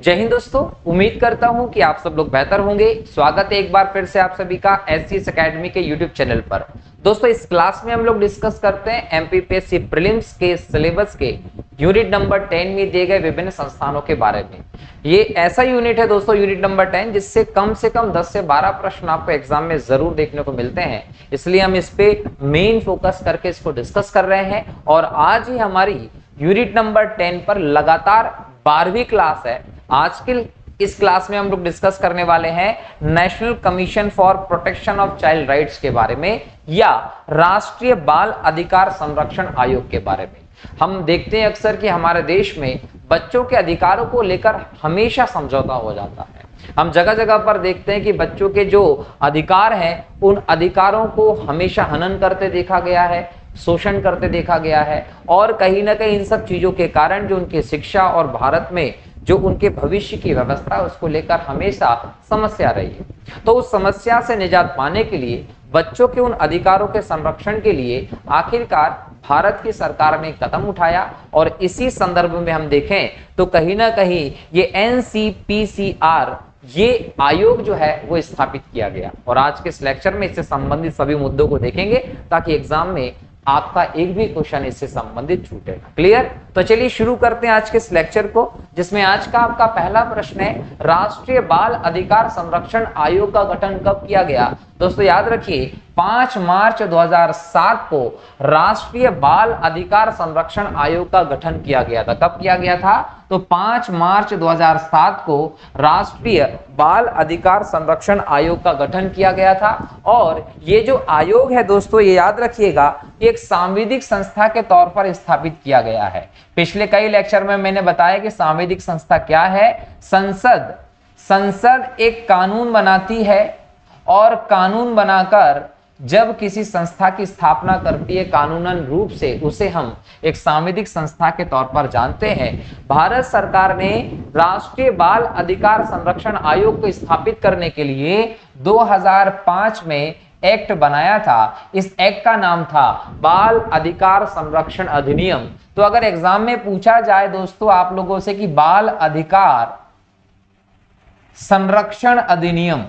जय हिंद दोस्तों, उम्मीद करता हूं कि आप सब लोग बेहतर होंगे। स्वागत है एक बार फिर से आप सभी का एससीएस एकेडमी के यूट्यूब चैनल पर। दोस्तों, इस क्लास में हम लोग डिस्कस करते हैं एमपीपीएससी प्रीलिम्स के सिलेबस के यूनिट नंबर 10 में दिए गए विभिन्न संस्थानों के बारे में। ये ऐसा यूनिट है दोस्तों, यूनिट नंबर 10, जिससे कम से कम 10 से 12 प्रश्न आपको एग्जाम में जरूर देखने को मिलते हैं। इसलिए हम इस पे मेन फोकस करके इसको डिस्कस कर रहे हैं। और आज ही हमारी यूनिट नंबर 10 पर लगातार 12वीं क्लास है। आज के इस क्लास में हम लोग डिस्कस करने वाले हैं national commission for protection of child rights के बारे में, या राष्ट्रीय बाल अधिकार संरक्षण आयोग के बारे में। हम देखते हैं अक्सर कि हमारे देश में बच्चों के अधिकारों को लेकर हमेशा समझौता हो जाता है। हम जगह जगह पर देखते हैं कि बच्चों के जो अधिकार हैं उन अधिकारों को हमेशा हनन करते देखा गया है, शोषण करते देखा गया है। और कहीं ना कहीं इन सब चीजों के कारण जो उनकी शिक्षा और भारत में जो उनके भविष्य की व्यवस्था है उसको लेकर हमेशा समस्या रही है। तो उस समस्या से निजात पाने के लिए, बच्चों के उन अधिकारों के संरक्षण के लिए आखिरकार भारत की सरकार ने कदम उठाया। और इसी संदर्भ में हम देखें तो कहीं ना कहीं ये NCPCR ये आयोग जो है वो स्थापित किया गया। और आज के इस लेक्चर में इससे संबंधित सभी मुद्दों को देखेंगे ताकि एग्जाम में आपका एक भी क्वेश्चन इससे संबंधित छूटे। क्लियर? तो चलिए शुरू करते हैं आज के इस लेक्चर को, जिसमें आज का आपका पहला प्रश्न है, राष्ट्रीय बाल अधिकार संरक्षण आयोग का गठन कब किया गया? दोस्तों याद रखिए, 5 मार्च 2007 को राष्ट्रीय बाल अधिकार संरक्षण आयोग का गठन किया गया था। कब किया गया था? तो 5 मार्च 2007 को राष्ट्रीय बाल अधिकार संरक्षण आयोग का गठन किया गया था। और ये जो आयोग है दोस्तों, ये याद रखिएगा, एक सांविधिक संस्था के तौर पर स्थापित किया गया है। पिछले कई लेक्चर में मैंने बताया कि सांविधिक संस्था क्या है। संसद एक कानून बनाती है और कानून बनाकर जब किसी संस्था की स्थापना करती है कानूनन रूप से, उसे हम एक सांविधिक संस्था के तौर पर जानते हैं। भारत सरकार ने राष्ट्रीय बाल अधिकार संरक्षण आयोग को स्थापित करने के लिए 2005 में एक्ट बनाया था। इस एक्ट का नाम था बाल अधिकार संरक्षण अधिनियम। तो अगर एग्जाम में पूछा जाए दोस्तों आप लोगों से कि बाल अधिकार संरक्षण अधिनियम,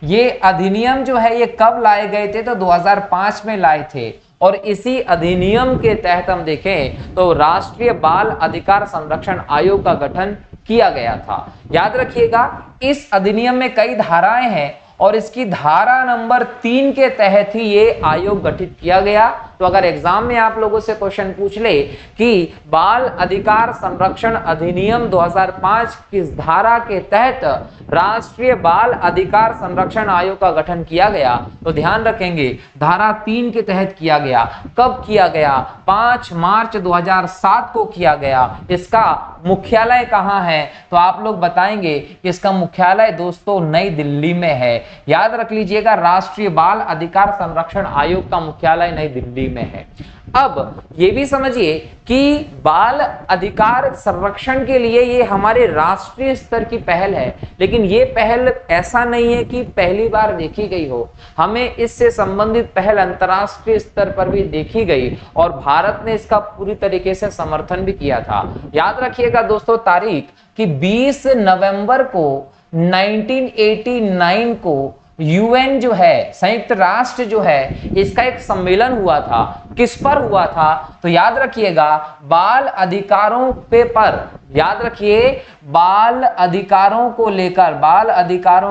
ये अधिनियम जो है ये कब लाए गए थे? तो 2005 में लाए थे। और इसी अधिनियम के तहत हम देखें तो राष्ट्रीय बाल अधिकार संरक्षण आयोग का गठन किया गया था। याद रखिएगा, इस अधिनियम में कई धाराएं हैं और इसकी धारा नंबर 3 के तहत ही ये आयोग गठित किया गया। तो अगर एग्जाम में आप लोगों से क्वेश्चन पूछ ले कि बाल अधिकार संरक्षण अधिनियम 2005 किस धारा के तहत राष्ट्रीय बाल अधिकार संरक्षण आयोग का गठन किया गया, तो ध्यान रखेंगे धारा 3 के तहत किया गया। कब किया गया? 5 मार्च 2007 को किया गया। इसका मुख्यालय कहां है? तो आप लोग बताएंगे कि इसका मुख्यालय दोस्तों नई दिल्ली में है। याद रख लीजिएगा, राष्ट्रीय बाल अधिकार संरक्षण आयोग का मुख्यालय नई दिल्ली में है। अब ये भी समझिए कि बाल अधिकार संरक्षण के लिए ये हमारे राष्ट्रीय स्तर की पहल है, लेकिन ये पहल ऐसा नहीं है कि पहली बार देखी गई हो। हमें इससे संबंधित पहल अंतर्राष्ट्रीय स्तर पर भी देखी गई और भारत ने इसका पूरी तरीके से समर्थन भी किया था। याद रखिएगा दोस्तों तारीख कि 20 नवंबर को 1989 को यूएन जो है, संयुक्त राष्ट्र जो है, इसका एक सम्मेलन हुआ था। किस पर हुआ था? तो याद रखिएगा, बाल अधिकारों पर याद रखिए, बाल अधिकारों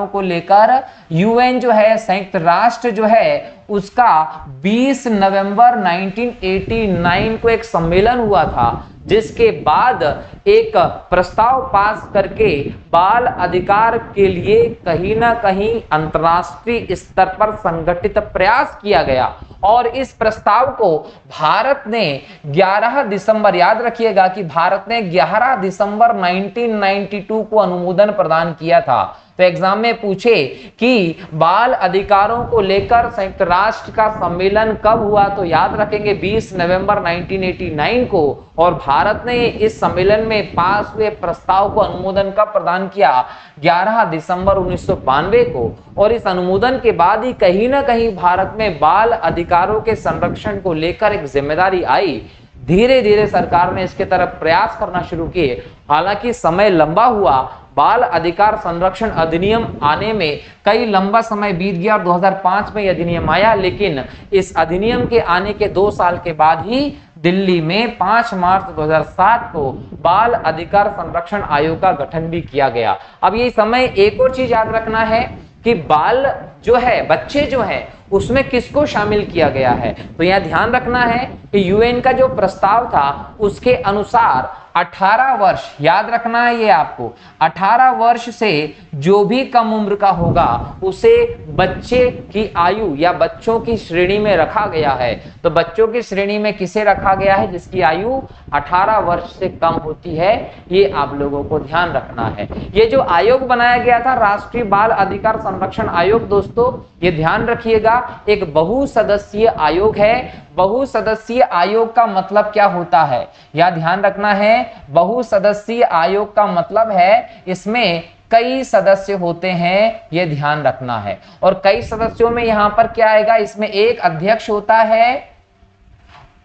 को लेकर यूएन जो है, संयुक्त राष्ट्र जो है, उसका 20 नवंबर 1989 को एक सम्मेलन हुआ था, जिसके बाद एक प्रस्ताव पास करके बाल अधिकार के लिए कहीं ना कहीं अंतर्राष्ट्रीय स्तर पर संगठित प्रयास किया गया। और इस प्रस्ताव को भारत ने 11 दिसंबर, याद रखिएगा कि भारत ने 11 दिसंबर 1992 को अनुमोदन प्रदान किया था। तो एग्जाम में पूछे कि बाल अधिकारों को लेकर संयुक्त राष्ट्र का सम्मेलन कब हुआ, तो याद रखेंगे 20 नवंबर 1989 को। और भारत ने इस सम्मेलन में पास हुए प्रस्ताव को अनुमोदन कब प्रदान किया? 11 दिसंबर 1992 को। और इस अनुमोदन के बाद ही कहीं ना कहीं भारत में बाल अधिकारों के संरक्षण को लेकर एक जिम्मेदारी आई, धीरे धीरे सरकार ने इसके तरफ प्रयास करना शुरू किए। हालांकि समय लंबा हुआ, बाल अधिकार संरक्षण अधिनियम आने में कई लंबा समय बीत गया और 2005 में यह अधिनियम आया, लेकिन इस अधिनियम के आने के 2 साल के बाद ही दिल्ली में 5 मार्च 2007 को बाल अधिकार संरक्षण आयोग का गठन भी किया गया। अब ये समय एक और चीज याद रखना है कि बाल जो है, बच्चे जो है, उसमें किसको शामिल किया गया है। तो यह ध्यान रखना है कि यूएन का जो प्रस्ताव था उसके अनुसार 18 वर्ष, याद रखना है ये आपको, 18 वर्ष से जो भी कम उम्र का होगा उसे बच्चे की आयु या बच्चों की श्रेणी में रखा गया है। तो बच्चों की श्रेणी में किसे रखा गया है? जिसकी आयु 18 वर्ष से कम होती है। ये आप लोगों को ध्यान रखना है। ये जो आयोग बनाया गया था, राष्ट्रीय बाल अधिकार संरक्षण आयोग, दोस्तों ये ध्यान रखिएगा, एक बहुसदस्यीय आयोग है। बहुसदस्यीय आयोग का मतलब क्या होता है? यह ध्यान रखना है, बहुसदस्यीय आयोग का मतलब है इसमें कई सदस्य होते हैं, यह ध्यान रखना है। और कई सदस्यों में यहां पर क्या आएगा? इसमें एक अध्यक्ष होता है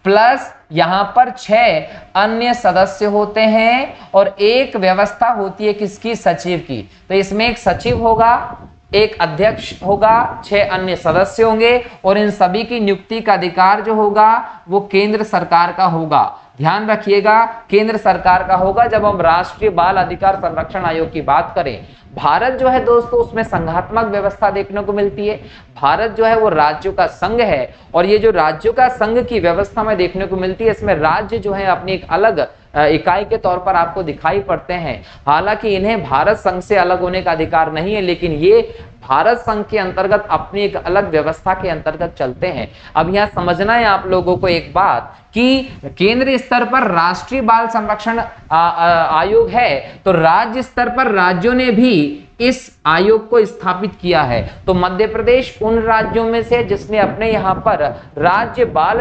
प्लस यहां पर 6 अन्य सदस्य होते हैं और एक व्यवस्था होती है किसकी? सचिव की। तो इसमें एक सचिव होगा, एक अध्यक्ष होगा, 6 अन्य सदस्य होंगे और इन सभी की नियुक्ति का अधिकार जो होगा वो केंद्र सरकार का होगा। ध्यान रखिएगा, केंद्र सरकार का होगा जब हम राष्ट्रीय बाल अधिकार संरक्षण आयोग की बात करें। भारत जो है दोस्तों, उसमें संघात्मक व्यवस्था देखने को मिलती है। भारत जो है वो राज्यों का संघ है और ये जो राज्यों का संघ की व्यवस्था में देखने को मिलती है, इसमें राज्य जो है अपनी एक अलग इकाई के तौर पर आपको दिखाई पड़ते हैं। हालांकि इन्हें भारत संघ से अलग होने का अधिकार नहीं है, लेकिन ये भारत संघ के अंतर्गत अपनी एक अलग व्यवस्था के अंतर्गत चलते हैं। अब यहां समझना है आप लोगों को एक बात कि केंद्र स्तर पर राष्ट्रीय बाल संरक्षण आयोग है, तो राज्य स्तर पर राज्यों ने भी इस आयोग को स्थापित किया है। तो मध्य प्रदेश उन राज्यों में से जिसने अपने यहाँ पर राज्य बाल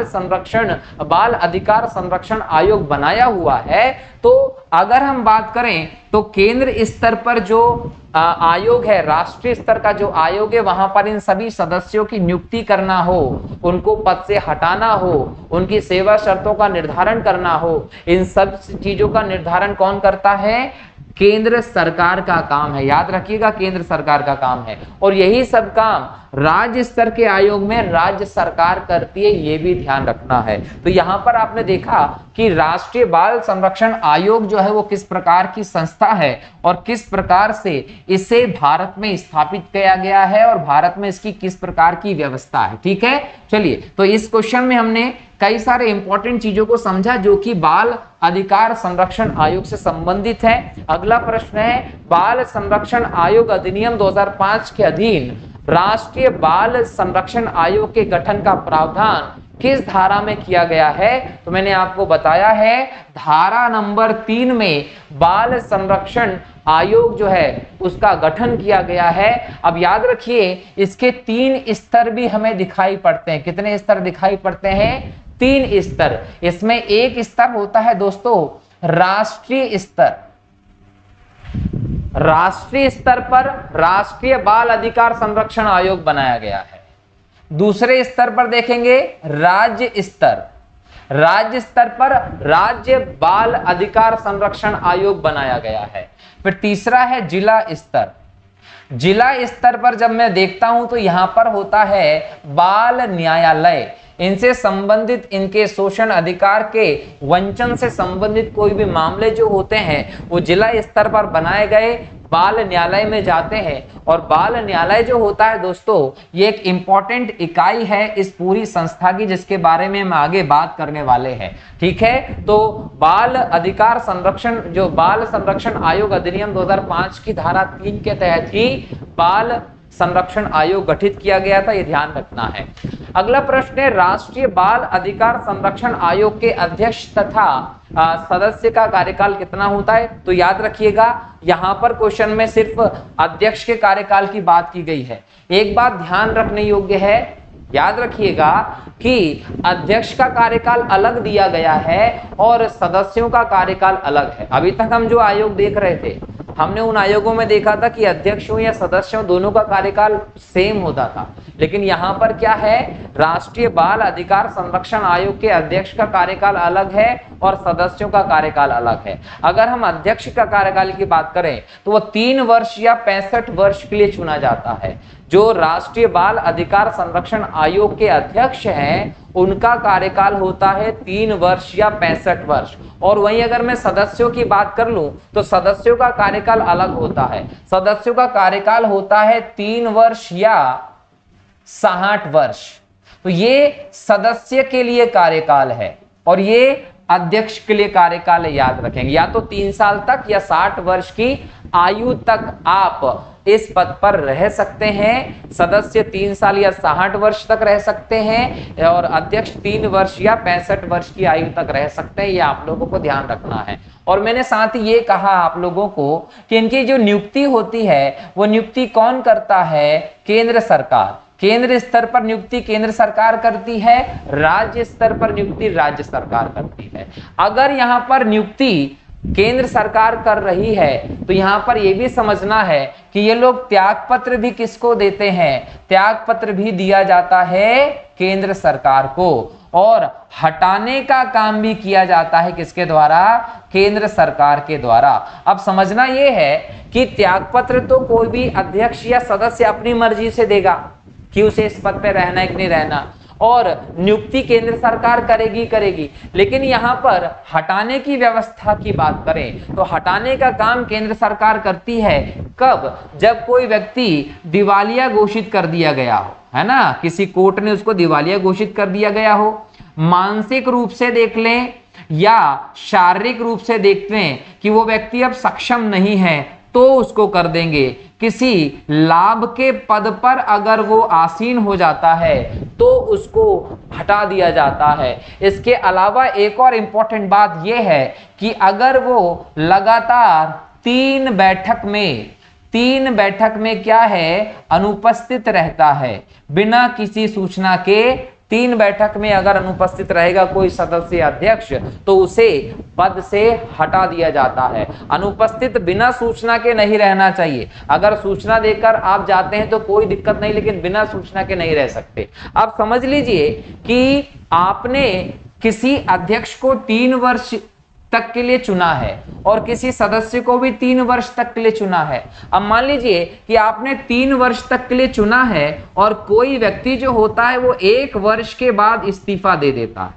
अधिकार संरक्षण आयोग बनाया हुआ है। तो अगर हम बात करें तो केंद्र स्तर पर जो आयोग है, राष्ट्रीय स्तर का जो आयोग है, वहां पर इन सभी सदस्यों की नियुक्ति करना हो, उनको पद से हटाना हो, उनकी सेवा शर्तों का निर्धारण करना हो, इन सब चीजों का निर्धारण कौन करता है? केंद्र सरकार का काम है। याद रखिएगा, केंद्र सरकार का काम है। और यही सब काम राज्य स्तर के आयोग में राज्य सरकार करती है, ये भी ध्यान रखना है। तो यहां पर आपने देखा कि राष्ट्रीय बाल संरक्षण आयोग जो है वो किस प्रकार की संस्था है और किस प्रकार से इसे भारत में स्थापित किया गया है और भारत में इसकी किस प्रकार की व्यवस्था है। ठीक है, चलिए, तो इस क्वेश्चन में हमने कई सारे इंपॉर्टेंट चीजों को समझा जो कि बाल अधिकार संरक्षण आयोग से संबंधित है। अगला प्रश्न है, बाल संरक्षण आयोग अधिनियम 2005 के अधीन राष्ट्रीय बाल संरक्षण आयोग के गठन का प्रावधान किस धारा में किया गया है? तो मैंने आपको बताया है, धारा नंबर 3 में बाल संरक्षण आयोग जो है उसका गठन किया गया है। अब याद रखिए, इसके 3 स्तर भी हमें दिखाई पड़ते हैं। कितने स्तर दिखाई पड़ते हैं? 3 स्तर। इसमें एक स्तर होता है दोस्तों राष्ट्रीय स्तर। राष्ट्रीय स्तर पर राष्ट्रीय बाल अधिकार संरक्षण आयोग बनाया गया है। दूसरे स्तर पर देखेंगे राज्य स्तर। राज्य स्तर पर राज्य बाल अधिकार संरक्षण आयोग बनाया गया है। फिर तीसरा है जिला स्तर। जिला स्तर पर जब मैं देखता हूं तो यहां पर होता है बाल न्यायालय। इनसे संबंधित, इनके शोषण अधिकार के वंचन से संबंधित कोई भी मामले जो होते हैं वो जिला स्तर पर बनाए गए बाल न्यायालय में जाते हैं। और बाल न्यायालय जो होता है दोस्तों, ये एक इंपॉर्टेंट इकाई है इस पूरी संस्था की, जिसके बारे में हम आगे बात करने वाले हैं। ठीक है, तो बाल अधिकार संरक्षण, जो बाल संरक्षण आयोग अधिनियम 2005 की धारा 3 के तहत ही बाल संरक्षण आयोग गठित किया गया था, ये ध्यान रखना है। अगला प्रश्न है, राष्ट्रीय बाल अधिकार संरक्षण आयोग के अध्यक्ष तथा सदस्य का कार्यकाल कितना होता है? तो याद रखिएगा, यहां पर क्वेश्चन में सिर्फ अध्यक्ष के कार्यकाल की बात की गई है। एक बात ध्यान रखने योग्य है, याद रखिएगा कि अध्यक्ष का कार्यकाल अलग दिया गया है और सदस्यों का कार्यकाल अलग है। अभी तक हम जो आयोग देख रहे थे, हमने उन आयोगों में देखा था कि अध्यक्षों या सदस्यों दोनों का कार्यकाल सेम होता था, लेकिन यहाँ पर क्या है, राष्ट्रीय बाल अधिकार संरक्षण आयोग के अध्यक्ष का कार्यकाल अलग है और सदस्यों का कार्यकाल अलग है। अगर हम अध्यक्ष का कार्यकाल की बात करें तो वह 3 वर्ष या 65 वर्ष के लिए चुना जाता है। जो राष्ट्रीय बाल अधिकार संरक्षण आयोग के अध्यक्ष हैं उनका कार्यकाल होता है 3 वर्ष या 65 वर्ष। और वहीं अगर मैं सदस्यों की बात कर लूं तो सदस्यों का कार्यकाल अलग होता है। सदस्यों का कार्यकाल होता है 3 वर्ष या 60 वर्ष। तो ये सदस्य के लिए कार्यकाल है और ये अध्यक्ष के लिए कार्यकाल है, याद रखेंगे। या तो 3 साल तक या 60 वर्ष की आयु तक आप इस पद पर रह सकते हैं। सदस्य 3 साल या 60 वर्ष तक रह सकते हैं और अध्यक्ष 3 वर्ष या 65 वर्ष की आयु तक रह सकते हैं। ये आप लोगों को ध्यान रखना है। और मैंने साथ ही ये कहा आप लोगों को कि इनकी जो नियुक्ति होती है वो नियुक्ति कौन करता है, केंद्र सरकार। केंद्र स्तर पर नियुक्ति केंद्र सरकार करती है, राज्य स्तर पर नियुक्ति राज्य सरकार करती है। अगर यहाँ पर नियुक्ति केंद्र सरकार कर रही है तो यहाँ पर यह भी समझना है कि ये लोग त्याग पत्र भी किसको देते हैं, त्याग पत्र भी दिया जाता है केंद्र सरकार को। और हटाने का काम भी किया जाता है किसके द्वारा, केंद्र सरकार के द्वारा। अब समझना यह है कि त्याग पत्र तो कोई भी अध्यक्ष या सदस्य अपनी मर्जी से देगा कि उसे इस पद पे रहना है कि नहीं रहना, और नियुक्ति केंद्र सरकार करेगी। लेकिन यहाँ पर हटाने की व्यवस्था की बात करें तो हटाने का काम केंद्र सरकार करती है कब, जब कोई व्यक्ति दिवालिया घोषित कर दिया गया हो, है ना, किसी कोर्ट ने उसको दिवालिया घोषित कर दिया गया हो। मानसिक रूप से देख लें या शारीरिक रूप से देखते हैं कि वो व्यक्ति अब सक्षम नहीं है तो उसको कर देंगे। किसी लाभ के पद पर अगर वो आसीन हो जाता है तो उसको हटा दिया जाता है। इसके अलावा एक और इंपॉर्टेंट बात यह है कि अगर वो लगातार 3 बैठक में क्या है, अनुपस्थित रहता है बिना किसी सूचना के, 3 बैठक में अगर अनुपस्थित रहेगा कोई सदस्य अध्यक्ष तो उसे पद से हटा दिया जाता है। अनुपस्थित बिना सूचना के नहीं रहना चाहिए। अगर सूचना देकर आप जाते हैं तो कोई दिक्कत नहीं, लेकिन बिना सूचना के नहीं रह सकते। आप समझ लीजिए कि आपने किसी अध्यक्ष को 3 वर्ष तक के लिए चुना है और किसी सदस्य को भी 3 वर्ष तक के लिए चुना है। अब मान लीजिए कि आपने 3 वर्ष तक के लिए चुना है और कोई व्यक्ति जो होता है वो 1 वर्ष के बाद इस्तीफा दे देता है।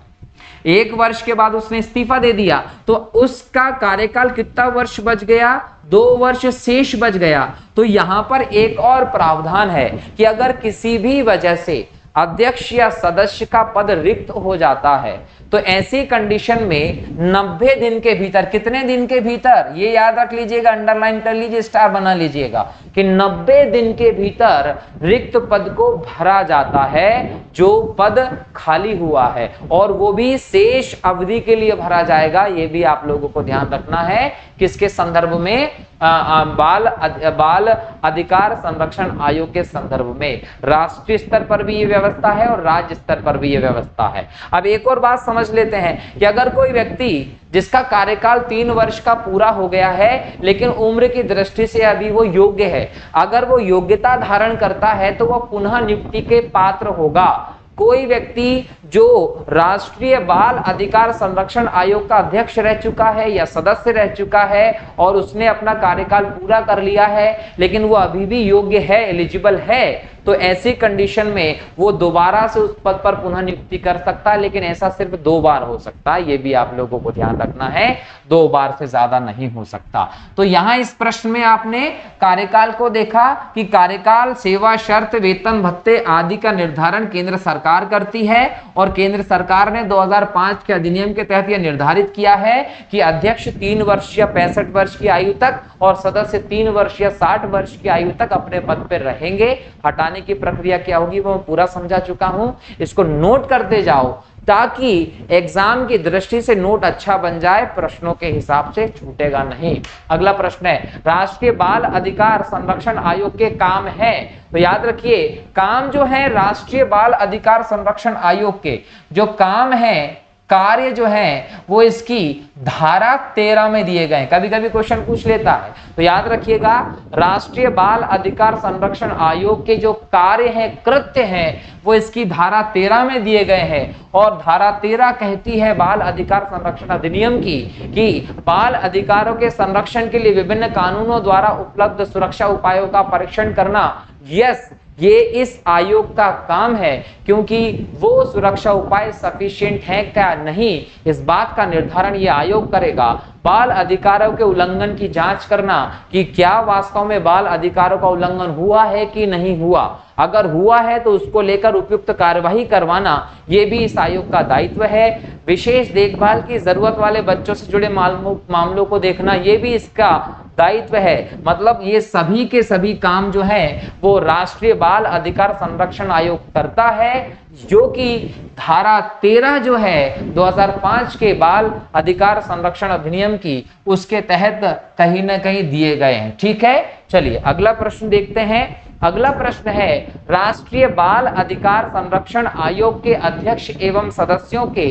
1 वर्ष के बाद उसने इस्तीफा दे दिया तो उसका कार्यकाल कितना वर्ष बच गया, 2 वर्ष शेष बच गया। तो यहां पर एक और प्रावधान है कि अगर किसी भी वजह से अध्यक्ष या सदस्य का पद रिक्त हो जाता है तो ऐसी कंडीशन में 90 दिन के भीतर, कितने दिन के भीतर, ये याद रख लीजिएगा, अंडरलाइन कर लीजिए, स्टार बना लीजिएगा कि 90 दिन के भीतर रिक्त पद को भरा जाता है जो पद खाली हुआ है, और वो भी शेष अवधि के लिए भरा जाएगा। ये भी आप लोगों को ध्यान रखना है किसके संदर्भ में, बाल अधिकार संरक्षण आयोग के संदर्भ में। राष्ट्रीय स्तर पर भी ये व्यवस्था है और राज्य स्तर पर भी ये व्यवस्था है। अब एक और बात समझ लेते हैं कि अगर कोई व्यक्ति जिसका कार्यकाल 3 वर्ष का पूरा हो गया है लेकिन उम्र की दृष्टि से अभी वो योग्य है, अगर वो योग्यता धारण करता है तो वह पुनः नियुक्ति के पात्र होगा। कोई व्यक्ति जो राष्ट्रीय बाल अधिकार संरक्षण आयोग का अध्यक्ष रह चुका है या सदस्य रह चुका है और उसने अपना कार्यकाल पूरा कर लिया है लेकिन वो अभी भी योग्य है, एलिजिबल है, तो ऐसी कंडीशन में वो दोबारा से उस पद पर पुनः नियुक्ति कर सकता है, लेकिन ऐसा सिर्फ 2 बार हो सकता है। ये भी आप लोगों को ध्यान रखना है, 2 बार से ज्यादा नहीं हो सकता। तो यहाँ इस प्रश्न में आपने कार्यकाल को देखा कि कार्यकाल, सेवा शर्त, वेतन भत्ते आदि का निर्धारण केंद्र सरकार करती है और केंद्र सरकार ने 2005 के अधिनियम के तहत यह निर्धारित किया है कि अध्यक्ष 3 वर्ष या 65 वर्ष की आयु तक और सदस्य 3 वर्ष या 60 वर्ष की आयु तक अपने पद पर रहेंगे। हटाने की प्रक्रिया क्या होगी वो मैं पूरा समझा चुका हूं, इसको नोट करते जाओ ताकि एग्जाम की दृष्टि से नोट अच्छा बन जाए, प्रश्नों के हिसाब से छूटेगा नहीं। अगला प्रश्न है, राष्ट्रीय बाल अधिकार संरक्षण आयोग के काम है। तो याद रखिए काम जो है राष्ट्रीय बाल अधिकार संरक्षण आयोग के जो काम है कार्य जो है वो इसकी धारा 13 में दिए गए। कभी कभी क्वेश्चन पूछ लेता है, तो याद रखिएगा राष्ट्रीय बाल अधिकार संरक्षण आयोग के जो कार्य हैं, कृत्य हैं, वो इसकी धारा 13 में दिए गए हैं। और धारा 13 कहती है बाल अधिकार संरक्षण अधिनियम की कि बाल अधिकारों के संरक्षण के लिए विभिन्न कानूनों द्वारा उपलब्ध सुरक्षा उपायों का परीक्षण करना, यस, ये इस आयोग का काम है, क्योंकि वो सुरक्षा उपाय सफिशिएंट है क्या नहीं, इस बात का निर्धारण ये आयोग करेगा। बाल अधिकारों के उल्लंघन की जांच करना कि क्या वास्तव में बाल अधिकारों का उल्लंघन हुआ है कि नहीं हुआ, अगर हुआ है तो उसको लेकर उपयुक्त कार्यवाही करवाना, ये भी इस आयोग का दायित्व है। विशेष देखभाल की जरूरत वाले बच्चों से जुड़े मामलों को देखना, ये भी इसका दायित्व है। मतलब ये सभी के सभी काम जो है वो राष्ट्रीय बाल अधिकार संरक्षण आयोग करता है, जो कि धारा 13 जो है 2005 के बाल अधिकार संरक्षण अधिनियम की, उसके तहत कहीं ना कहीं दिए गए हैं। ठीक है, चलिए अगला प्रश्न देखते हैं। अगला प्रश्न है, राष्ट्रीय बाल अधिकार संरक्षण आयोग के अध्यक्ष एवं सदस्यों के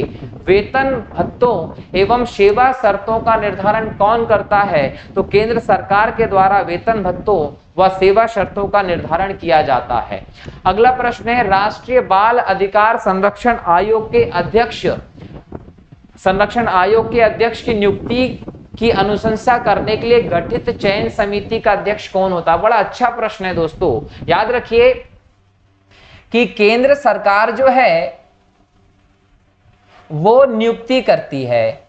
वेतन भत्तों एवं सेवा शर्तों का निर्धारण कौन करता है? तो केंद्र सरकार के द्वारा वेतन भत्तों व सेवा शर्तों का निर्धारण किया जाता है। अगला प्रश्न है, राष्ट्रीय बाल अधिकार संरक्षण आयोग के अध्यक्ष की नियुक्ति की अनुशंसा करने के लिए गठित चयन समिति का अध्यक्ष कौन होता है? बड़ा अच्छा प्रश्न है दोस्तों। याद रखिए कि केंद्र सरकार जो है वो नियुक्ति करती है।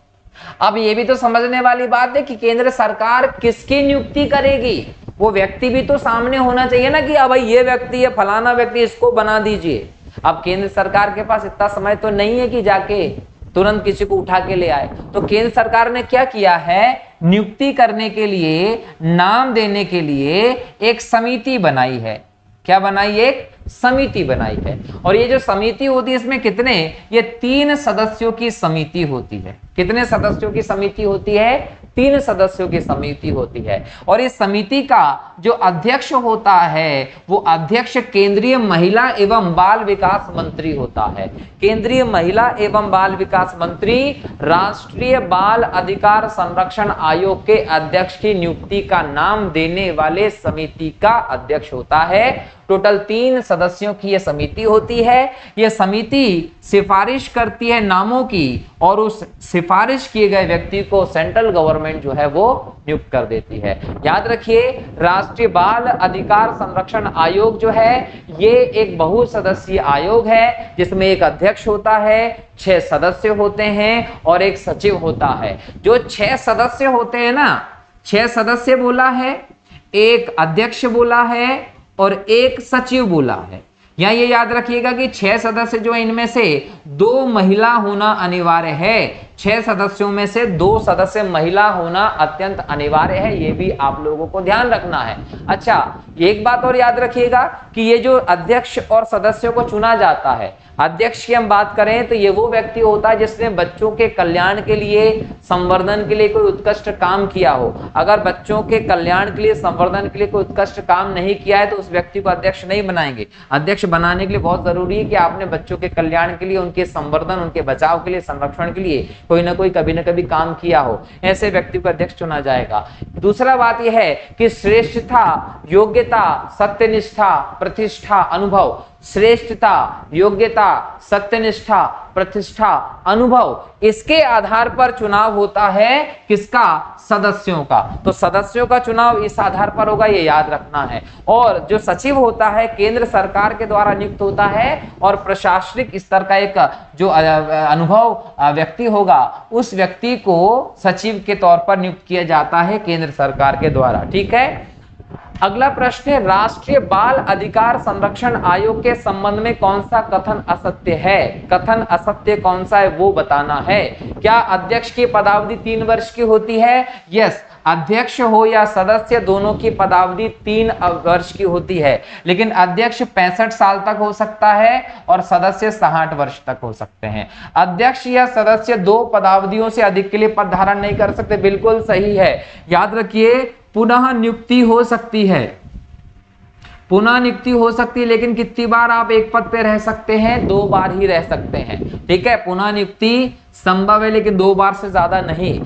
अब ये भी तो समझने वाली बात है कि केंद्र सरकार किसकी नियुक्ति करेगी, वो व्यक्ति भी तो सामने होना चाहिए ना कि अब भाई ये व्यक्ति है, फलाना व्यक्ति, इसको बना दीजिए। अब केंद्र सरकार के पास इतना समय तो नहीं है कि जाके तुरंत किसी को उठा के ले आए। तो केंद्र सरकार ने क्या किया है, नियुक्ति करने के लिए, नाम देने के लिए एक समिति बनाई है। क्या बनाई? एक समिति बनाई है। और ये जो समिति होती है इसमें कितने, ये 3 सदस्यों की समिति होती है। कितने सदस्यों की समिति होती है? 3 सदस्यों की समिति होती है। और इस समिति का जो अध्यक्ष होता है वो अध्यक्ष केंद्रीय महिला एवं बाल विकास मंत्री होता है। केंद्रीय महिला एवं बाल विकास मंत्री राष्ट्रीय बाल अधिकार संरक्षण आयोग के अध्यक्ष की नियुक्ति का नाम देने वाले समिति का अध्यक्ष होता है। टोटल 3 सदस्यों की यह समिति होती है। यह समिति सिफारिश करती है नामों की, और उस सिफारिश किए गए व्यक्ति को सेंट्रल गवर्नमेंट जो है वो नियुक्त कर देती है। याद रखिए राष्ट्रीय बाल अधिकार संरक्षण आयोग जो है ये एक बहुसदस्यीय आयोग है, जिसमें एक अध्यक्ष होता है, 6 सदस्य होते हैं और एक सचिव होता है। जो 6 सदस्य होते हैं ना, 6 सदस्य बोला है, एक अध्यक्ष बोला है और एक सचिव बोला है। यहाँ ये याद रखिएगा कि 6 सदस्य जो इनमें से 2 महिला होना अनिवार्य है। 6 सदस्यों में से 2 सदस्य महिला होना अत्यंत अनिवार्य है, ये भी आप लोगों को ध्यान रखना है। अच्छा, एक बात और याद रखिएगा कि ये जो अध्यक्ष और सदस्यों को चुना जाता है, अध्यक्ष की हम बात करें तो ये वो व्यक्ति होता है जिसने बच्चों के कल्याण के लिए, संवर्धन के लिए कोई उत्कृष्ट काम किया हो। अगर बच्चों के कल्याण के लिए, संवर्धन के लिए कोई उत्कृष्ट काम नहीं किया है तो उस व्यक्ति को अध्यक्ष नहीं बनाएंगे। अध्यक्ष बनाने के लिए बहुत जरूरी है कि आपने बच्चों के कल्याण के लिए, उनके संवर्धन, उनके बचाव के लिए, संरक्षण के लिए कोई ना कोई कभी ना कभी काम किया हो, ऐसे व्यक्ति को अध्यक्ष चुना जाएगा। दूसरा बात यह है कि श्रेष्ठता, योग्यता, सत्यनिष्ठा, प्रतिष्ठा, अनुभव, श्रेष्ठता, योग्यता, सत्यनिष्ठा, प्रतिष्ठा, अनुभव, इसके आधार पर चुनाव होता है किसका? सदस्यों का। तो सदस्यों का चुनाव इस आधार पर होगा, ये याद रखना है। और जो सचिव होता है केंद्र सरकार के द्वारा नियुक्त होता है, और प्रशासनिक स्तर का एक जो अनुभव व्यक्ति होगा उस व्यक्ति को सचिव के तौर पर नियुक्त किया जाता है केंद्र सरकार के द्वारा। ठीक है। अगला प्रश्न है, राष्ट्रीय बाल अधिकार संरक्षण आयोग के संबंध में कौन सा कथन असत्य है? कथन असत्य कौन सा है वो बताना है। क्या अध्यक्ष की पदावधि 3 वर्ष की होती है? यस, अध्यक्ष हो या सदस्य दोनों की पदावधि 3 वर्ष की होती है, लेकिन अध्यक्ष 65 साल तक हो सकता है और सदस्य 60 वर्ष तक हो सकते हैं। अध्यक्ष या सदस्य 2 पदावधियों से अधिक के लिए पद धारण नहीं कर सकते। बिल्कुल सही है। याद रखिए पुनः नियुक्ति हो सकती है, पुनः नियुक्ति हो सकती है, लेकिन कितनी बार आप एक पद पे रह सकते हैं? 2 बार ही रह सकते हैं। ठीक है, पुनः नियुक्ति संभव है लेकिन 2 बार से ज्यादा नहीं।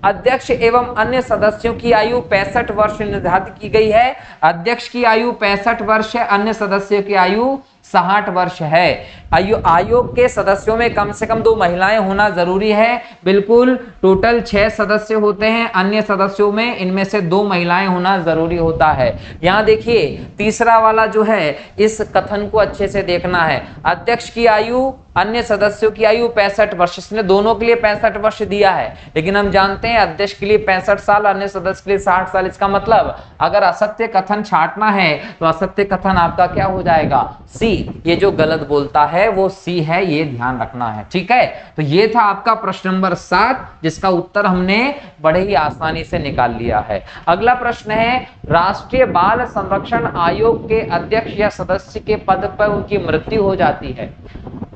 अध्यक्ष एवं अन्य सदस्यों की आयु 65 वर्ष निर्धारित की गई है। अध्यक्ष की आयु 65 वर्ष है, अन्य सदस्यों की आयु 60 वर्ष है। आयोग के सदस्यों में कम से कम 2 महिलाएं होना जरूरी है। बिल्कुल, टोटल 6 सदस्य होते हैं, अन्य सदस्यों में इनमें से 2 महिलाएं होना जरूरी होता है। यहाँ देखिए तीसरा वाला जो है, इस कथन को अच्छे से देखना है। अध्यक्ष की आयु, अन्य सदस्यों की आयु 65 वर्ष, इसने दोनों के लिए 65 वर्ष दिया है, लेकिन हम जानते हैं अध्यक्ष के लिए 65 साल, अन्य सदस्य के लिए 60 साल। इसका मतलब अगर असत्य कथन छांटना है तो असत्य कथन आपका क्या हो जाएगा? सी। ये जो गलत बोलता है वो सी है, ये ध्यान रखना है। ठीक है, तो ये था आपका प्रश्न नंबर 7, जिसका उत्तर हमने बड़े ही आसानी से निकाल लिया है। अगला प्रश्न है, राष्ट्रीय बाल संरक्षण आयोग के अध्यक्ष या सदस्य के पद पर उनकी मृत्यु हो जाती है,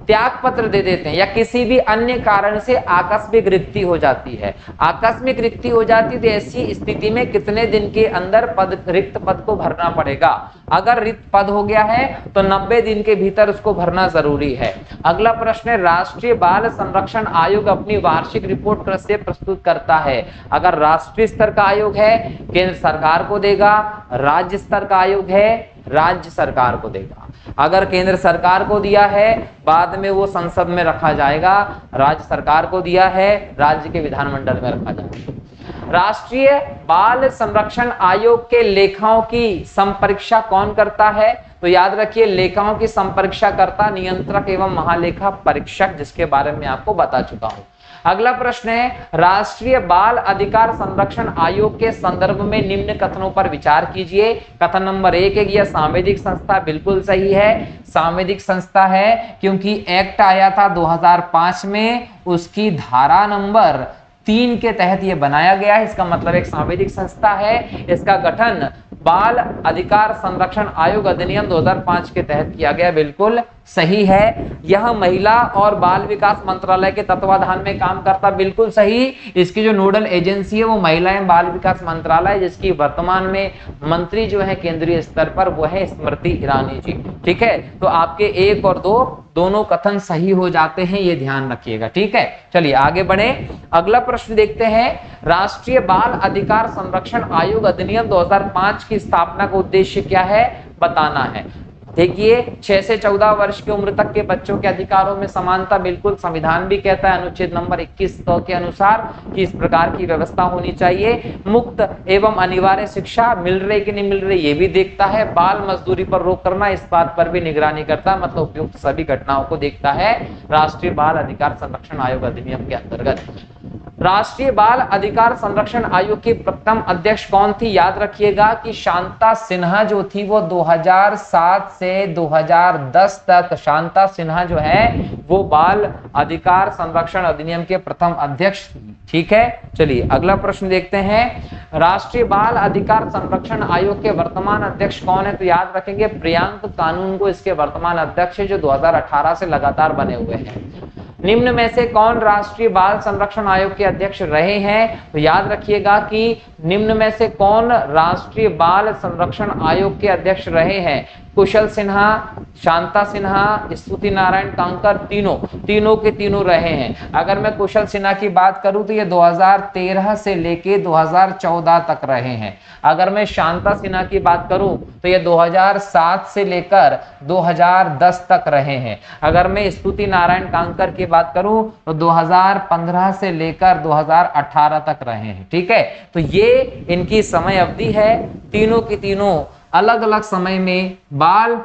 त्याग पत्र दे देते हैं, या किसी भी अन्य कारण से आकस्मिक रिक्ति हो जाती है। आकस्मिक रिक्ति हो जाती है तो ऐसी स्थिति में कितने दिन के अंदर रिक्त पद को भरना पड़ेगा? अगर रिक्त पद हो गया है तो 90 दिन के भीतर उसको भरना जरूरी है। अगला प्रश्न है, राष्ट्रीय बाल संरक्षण आयोग अपनी वार्षिक रिपोर्ट कैसे प्रस्तुत करता है? अगर राष्ट्रीय स्तर का आयोग है, केंद्र सरकार को देगा, राज्य स्तर का आयोग है, राज्य सरकार को देगा। अगर केंद्र सरकार को दिया है, बाद में वो संसद में रखा जाएगा, राज्य सरकार को दिया है, राज्य के विधानमंडल में रखा जाएगा। राष्ट्रीय बाल संरक्षण आयोग के लेखाओं की संपरीक्षा कौन करता है? तो याद रखिए, लेखाओं की संपरीक्षा करता नियंत्रक एवं महालेखा परीक्षक, जिसके बारे में आपको बता चुका हूं। अगला प्रश्न है, राष्ट्रीय बाल अधिकार संरक्षण आयोग के संदर्भ में निम्न कथनों पर विचार कीजिए। कथन नंबर 1 है, यह सांविधिक संस्था, बिल्कुल सही है, सांविधिक संस्था है, क्योंकि एक्ट आया था 2005 में, उसकी धारा नंबर 3 के तहत यह बनाया गया है। इसका मतलब एक सांविधिक संस्था है। इसका गठन बाल अधिकार संरक्षण आयोग अधिनियम 2005 के तहत किया गया, बिल्कुल सही है। यह महिला और बाल विकास मंत्रालय के तत्वाधान में काम करता, बिल्कुल सही। इसकी जो नोडल एजेंसी है वो महिला एवं बाल विकास मंत्रालय, जिसकी वर्तमान में मंत्री जो है केंद्रीय स्तर पर वो है स्मृति ईरानी जी। ठीक है, तो आपके 1 और 2 दोनों कथन सही हो जाते हैं, ये ध्यान रखिएगा। ठीक है, चलिए आगे बढ़े। अगला प्रश्न देखते हैं, राष्ट्रीय बाल अधिकार संरक्षण आयोग अधिनियम 2005 की स्थापना का उद्देश्य क्या है? बताना है। देखिए, 6 से 14 वर्ष की उम्र तक के बच्चों के अधिकारों में समानता, बिल्कुल संविधान भी कहता है अनुच्छेद नंबर 21 के अनुसार कि इस प्रकार की व्यवस्था होनी चाहिए। मुक्त एवं अनिवार्य शिक्षा मिल रही कि नहीं मिल रही ये भी देखता है। बाल मजदूरी पर रोक करना, इस बात पर भी निगरानी करता है, मतलब उपयुक्त सभी घटनाओं को देखता है राष्ट्रीय बाल अधिकार संरक्षण आयोग अधिनियम के अंतर्गत। राष्ट्रीय बाल अधिकार संरक्षण आयोग की प्रथम अध्यक्ष कौन थी? याद रखिएगा कि शांता सिन्हा जो थी वो 2007 से 2010 तक शांता सिन्हा जो है वो बाल अधिकार संरक्षण अधिनियम के प्रथम अध्यक्ष थी। ठीक है, चलिए अगला प्रश्न देखते हैं। राष्ट्रीय बाल अधिकार संरक्षण आयोग के वर्तमान अध्यक्ष कौन है? तो याद रखेंगे प्रियांक कानून को इसके वर्तमान अध्यक्ष है, जो 2018 से लगातार बने हुए हैं। निम्न में से कौन राष्ट्रीय बाल संरक्षण आयोग के अध्यक्ष रहे हैं? तो याद रखिएगा कि निम्न में से कौन राष्ट्रीय बाल संरक्षण आयोग के अध्यक्ष रहे हैं? कुशल सिन्हा, शांता सिन्हा, स्तुति नारायण कांकर, तीनों के तीनों रहे हैं। अगर मैं कुशल सिन्हा की बात करूं तो ये 2013 से लेके 2014 तक रहे हैं। अगर मैं शांता सिन्हा की बात करूं तो ये 2007 से लेकर 2010 तक रहे हैं। अगर मैं स्तुति नारायण कांकर की बात करूं तो 2015 से लेकर 2018 तक रहे हैं। ठीक है, तो ये इनकी समय अवधि है। तीनों की तीनों अलग अलग समय में बाल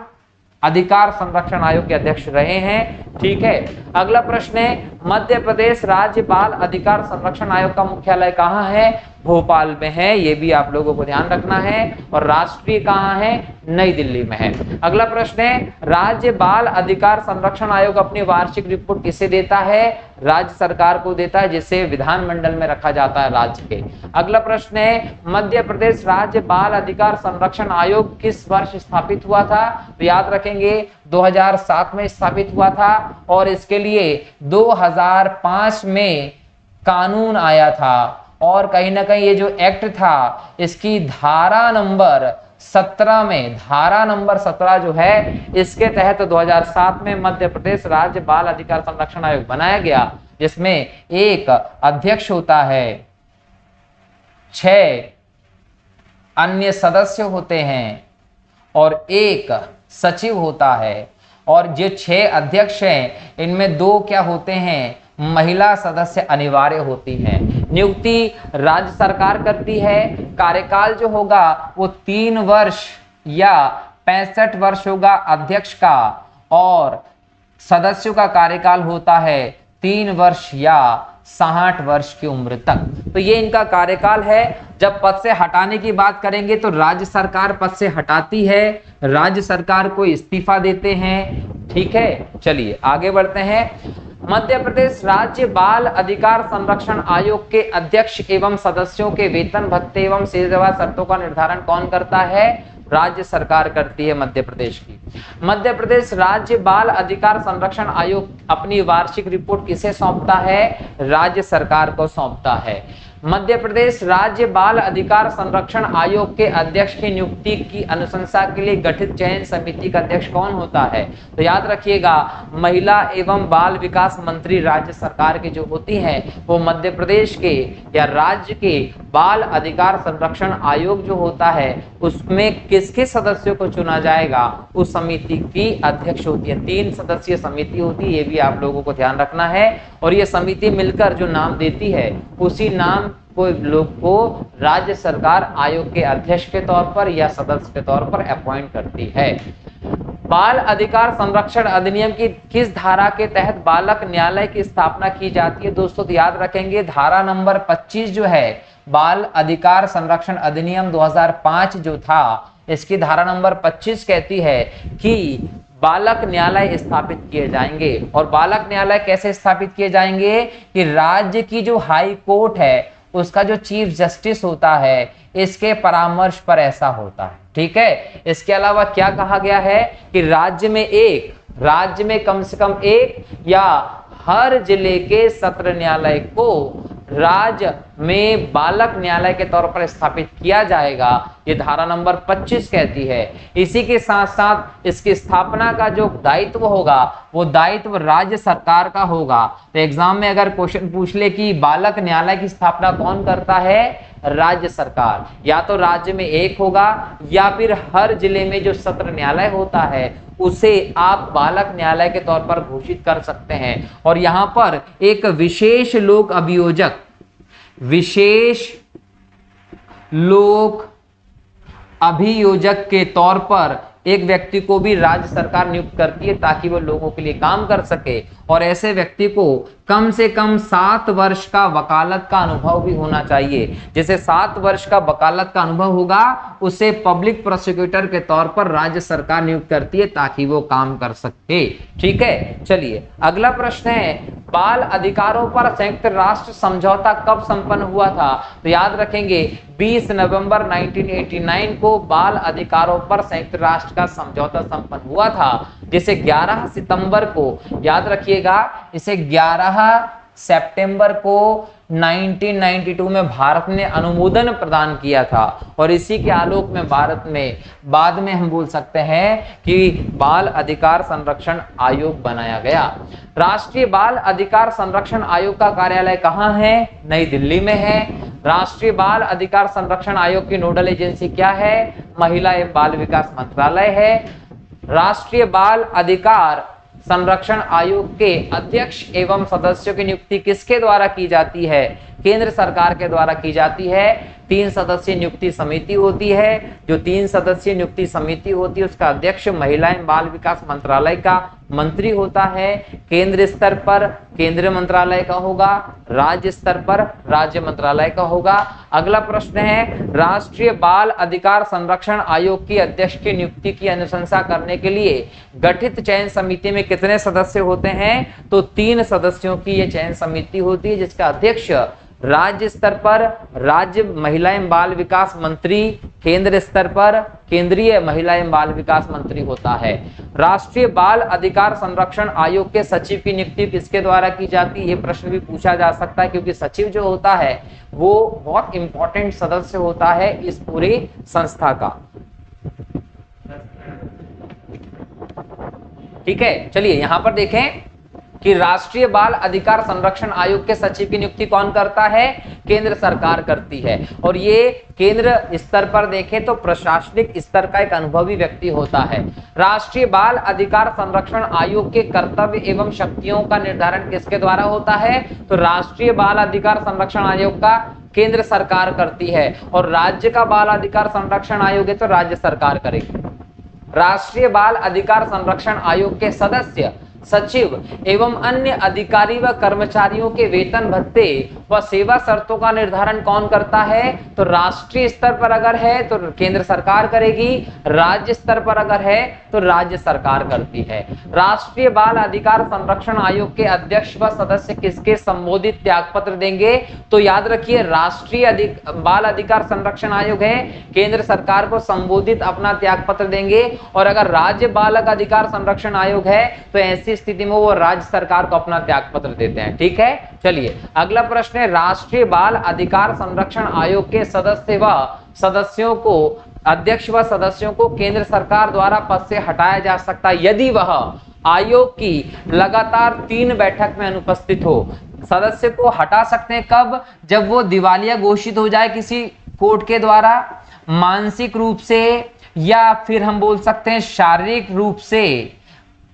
अधिकार संरक्षण आयोग के अध्यक्ष रहे हैं। ठीक है, अगला प्रश्न है, मध्य प्रदेश राज्य बाल अधिकार संरक्षण आयोग का मुख्यालय कहाँ है? भोपाल में है, ये भी आप लोगों को ध्यान रखना है। और राष्ट्रीय कहाँ है? नई दिल्ली में है। अगला प्रश्न है, राज्य बाल अधिकार संरक्षण आयोग अपनी वार्षिक रिपोर्ट किसे देता है? राज्य सरकार को देता है, जिसे विधानमंडल में रखा जाता है राज्य के। अगला प्रश्न है, मध्य प्रदेश राज्य बाल अधिकार संरक्षण आयोग किस वर्ष स्थापित हुआ था? तो याद रखेंगे 2007 में स्थापित हुआ था, और इसके लिए 2005 में कानून आया था। और कहीं ना कहीं ये जो एक्ट था इसकी धारा नंबर 17 में, धारा नंबर 17 जो है इसके तहत 2007 में मध्य प्रदेश राज्य बाल अधिकार संरक्षण आयोग बनाया गया, जिसमें एक अध्यक्ष होता है, 6 अन्य सदस्य होते हैं और एक सचिव होता है। और जो 6 अध्यक्ष हैं इनमें 2 क्या होते हैं, महिला सदस्य अनिवार्य होती हैं। नियुक्ति राज्य सरकार करती है। कार्यकाल जो होगा वो 3 वर्ष या 65 वर्ष होगा अध्यक्ष का, और सदस्यों का कार्यकाल होता है 3 वर्ष या 60 वर्ष की उम्र तक। तो ये इनका कार्यकाल है। जब पद से हटाने की बात करेंगे तो राज्य सरकार पद से हटाती है, राज्य सरकार को इस्तीफा देते हैं। ठीक है, चलिए आगे बढ़ते हैं। मध्य प्रदेश राज्य बाल अधिकार संरक्षण आयोग के अध्यक्ष एवं सदस्यों के वेतन भत्ते एवं सेवा शर्तों का निर्धारण कौन करता है, राज्य सरकार करती है मध्य प्रदेश की। मध्य प्रदेश राज्य बाल अधिकार संरक्षण आयोग अपनी वार्षिक रिपोर्ट किसे सौंपता है, राज्य सरकार को सौंपता है। मध्य प्रदेश राज्य बाल अधिकार संरक्षण आयोग के अध्यक्ष की नियुक्ति की अनुशंसा के लिए गठित चयन समिति का अध्यक्ष कौन होता है, तो याद रखिएगा महिला एवं बाल विकास मंत्री राज्य सरकार की जो होती हैं वो मध्य प्रदेश के या राज्य के बाल अधिकार संरक्षण आयोग जो होता है उसमें किसके सदस्यों को चुना जाएगा, उस समिति की अध्यक्ष होती है। 3 सदस्यीय समिति होती है, ये भी आप लोगों को ध्यान रखना है। और ये समिति मिलकर जो नाम देती है उसी नाम को लोग को राज्य सरकार आयोग के अध्यक्ष के तौर पर या सदस्य के तौर पर अपॉइंट करती है। बाल अधिकार संरक्षण अधिनियम की किस धारा के तहत बालक न्यायालय की स्थापना की जाती है, दोस्तों तो याद रखेंगे धारा नंबर 25 जो है बाल अधिकार संरक्षण अधिनियम 2005 जो था, इसकी धारा नंबर 25 कहती है कि बालक न्यायालय स्थापित किए जाएंगे। और बालक न्यायालय कैसे स्थापित किए जाएंगे कि राज्य की जो हाई कोर्ट है उसका जो चीफ जस्टिस होता है इसके परामर्श पर ऐसा होता है। ठीक है, इसके अलावा क्या कहा गया है कि राज्य में कम से कम एक या हर जिले के सत्र न्यायालय को राज्य में बालक न्यायालय के तौर पर स्थापित किया जाएगा, ये धारा नंबर 25 कहती है। इसी के साथ साथ इसकी स्थापना का जो दायित्व होगा वो दायित्व राज्य सरकार का होगा। तो एग्जाम में अगर क्वेश्चन पूछ ले कि बालक न्यायालय की स्थापना कौन करता है, राज्य सरकार। या तो राज्य में एक होगा या फिर हर जिले में जो सत्र न्यायालय होता है उसे आप बालक न्यायालय के तौर पर घोषित कर सकते हैं। और यहां पर एक विशेष लोक अभियोजक के तौर पर एक व्यक्ति को भी राज्य सरकार नियुक्त करती है ताकि वो लोगों के लिए काम कर सके। और ऐसे व्यक्ति को कम से कम 7 वर्ष का वकालत का अनुभव भी होना चाहिए। जैसे 7 वर्ष का वकालत का अनुभव होगा उसे पब्लिक प्रोसिक्यूटर के तौर पर राज्य सरकार नियुक्त करती है ताकि वो काम कर सके। ठीक है, चलिए अगला प्रश्न है, बाल अधिकारों पर संयुक्त राष्ट्र समझौता कब संपन्न हुआ था, तो याद रखेंगे 20 नवंबर 1989 को बाल अधिकारों पर संयुक्त राष्ट्र का समझौता संपन्न हुआ था, जिसे 11 सितंबर को याद रखिएगा, इसे 11 सितंबर को 1992 में भारत ने अनुमोदन प्रदान किया था। और इसी के आलोक में भारत में बाद में हम बोल सकते हैं कि बाल अधिकार संरक्षण आयोग बनाया गया। राष्ट्रीय बाल अधिकार संरक्षण आयोग का कार्यालय कहाँ है, नई दिल्ली में है। राष्ट्रीय बाल अधिकार संरक्षण आयोग की नोडल एजेंसी क्या है, महिला एवं बाल विकास मंत्रालय है। राष्ट्रीय बाल अधिकार संरक्षण आयोग के अध्यक्ष एवं सदस्यों की नियुक्ति किसके द्वारा की जाती है, केंद्र सरकार के द्वारा की जाती है। 3 सदस्यीय नियुक्ति समिति होती है। जो 3 सदस्यीय नियुक्ति समिति होती है उसका अध्यक्ष महिला एवं बाल विकास मंत्रालय का मंत्री होता है। केंद्र स्तर पर केंद्रीय मंत्रालय का होगा, राज्य स्तर पर राज्य मंत्रालय का होगा। अगला प्रश्न है, राष्ट्रीय बाल अधिकार संरक्षण आयोग की अध्यक्ष की नियुक्ति की अनुशंसा करने के लिए गठित चयन समिति में कितने सदस्य होते हैं, तो 3 सदस्यों की यह चयन समिति होती है जिसका अध्यक्ष राज्य स्तर पर राज्य महिला एवं बाल विकास मंत्री, केंद्र स्तर पर केंद्रीय महिला एवं बाल विकास मंत्री होता है। राष्ट्रीय बाल अधिकार संरक्षण आयोग के सचिव की नियुक्ति किसके द्वारा की जाती है, ये प्रश्न भी पूछा जा सकता है, क्योंकि सचिव जो होता है वो बहुत इंपॉर्टेंट सदस्य होता है इस पूरी संस्था का। ठीक है, चलिए यहां पर देखें कि राष्ट्रीय बाल अधिकार संरक्षण आयोग के सचिव की नियुक्ति कौन करता है, केंद्र सरकार करती है। और ये केंद्र स्तर पर देखें तो प्रशासनिक स्तर का एक अनुभवी व्यक्ति होता है। राष्ट्रीय बाल अधिकार संरक्षण आयोग के कर्तव्य एवं शक्तियों का निर्धारण किसके द्वारा होता है, तो राष्ट्रीय बाल अधिकार संरक्षण आयोग का केंद्र सरकार करती है। और राज्य का बाल अधिकार संरक्षण आयोग है तो राज्य सरकार करेगी। राष्ट्रीय बाल अधिकार संरक्षण आयोग के सदस्य, सचिव एवं अन्य अधिकारी व कर्मचारियों के वेतन भत्ते व सेवा शर्तों का निर्धारण कौन करता है, तो राष्ट्रीय स्तर पर अगर है तो केंद्र सरकार करेगी, राज्य स्तर पर अगर है तो राज्य सरकार करती है। राष्ट्रीय बाल अधिकार संरक्षण आयोग के अध्यक्ष व सदस्य किसके संबोधित त्यागपत्र देंगे, तो याद रखिए राष्ट्रीय बाल अधिकार संरक्षण आयोग है, केंद्र सरकार को संबोधित अपना त्यागपत्र देंगे। और अगर राज्य बालक अधिकार संरक्षण आयोग है तो ऐसी स्थिति में वो राज्य सरकार को अपना त्यागपत्र देते हैं। ठीक है, चलिए अगला प्रश्न है, राष्ट्रीय बाल अधिकार संरक्षण आयोग के सदस्य व सदस्यों को, अध्यक्ष व सदस्यों को केंद्र सरकार द्वारा पद से हटाया जा सकता है यदि वह आयोग की लगातार 3 बैठक में अनुपस्थित हो। सदस्य को हटा सकते हैं कब, जब वो दिवालिया घोषित हो जाए किसी कोर्ट के द्वारा, मानसिक रूप से या फिर हम बोल सकते हैं शारीरिक रूप से